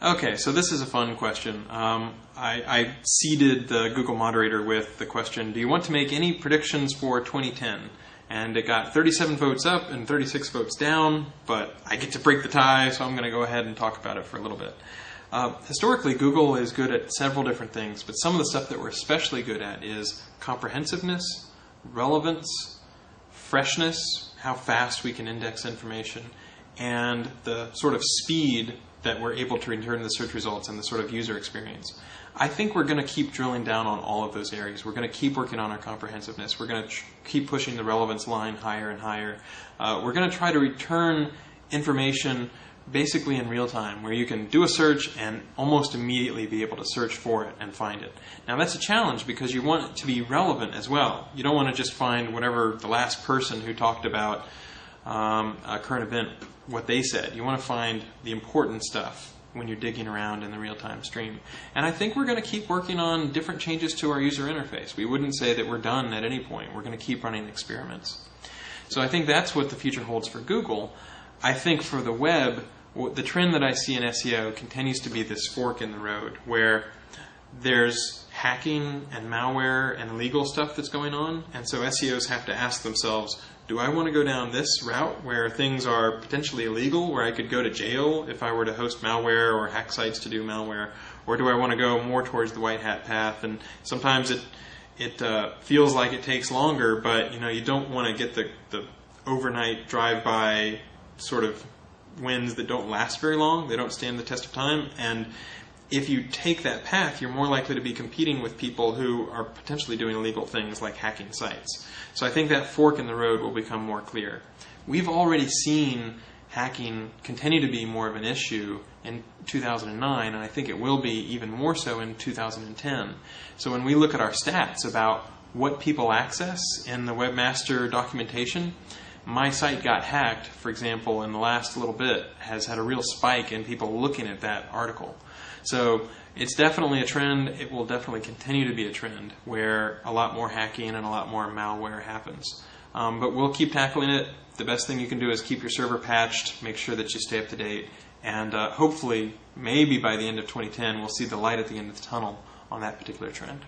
Okay, so this is a fun question. I seeded the Google moderator with the question, do you want to make any predictions for 2010? And it got 37 votes up and 36 votes down, but I get to break the tie, so I'm going to go ahead and talk about it for a little bit. Historically, Google is good at several different things, but some of the stuff that we're especially good at is comprehensiveness, relevance, freshness, how fast we can index information, and the sort of speed that we're able to return the search results and the sort of user experience. I think we're going to keep drilling down on all of those areas. We're going to keep working on our comprehensiveness. We're going to keep pushing the relevance line higher and higher. We're going to try to return information basically in real time, where you can do a search and almost immediately be able to search for it and find it. Now that's a challenge because you want it to be relevant as well. You don't want to just find whatever the last person who talked about a current event, what they said. You want to find the important stuff when you're digging around in the real-time stream. And I think we're going to keep working on different changes to our user interface. We wouldn't say that we're done at any point. We're going to keep running experiments. So I think that's what the future holds for Google. I think for the web, the trend that I see in SEO continues to be this fork in the road, where there's hacking and malware and illegal stuff that's going on, and so SEOs have to ask themselves, do I want to go down this route where things are potentially illegal, where I could go to jail if I were to host malware or hack sites to do malware, or do I want to go more towards the white hat path? And sometimes it feels like it takes longer, but you don't want to get the overnight drive-by sort of wins that don't last very long. They don't stand the test of time, and if you take that path, you're more likely to be competing with people who are potentially doing illegal things like hacking sites. So I think that fork in the road will become more clear. We've already seen hacking continue to be more of an issue in 2009, and I think it will be even more so in 2010. So when we look at our stats about what people access in the webmaster documentation, my site got hacked, for example, in the last little bit, has had a real spike in people looking at that article. So it's definitely a trend. It will definitely continue to be a trend where a lot more hacking and a lot more malware happens. But we'll keep tackling it. The best thing you can do is keep your server patched, make sure that you stay up to date, and hopefully, maybe by the end of 2010, we'll see the light at the end of the tunnel on that particular trend.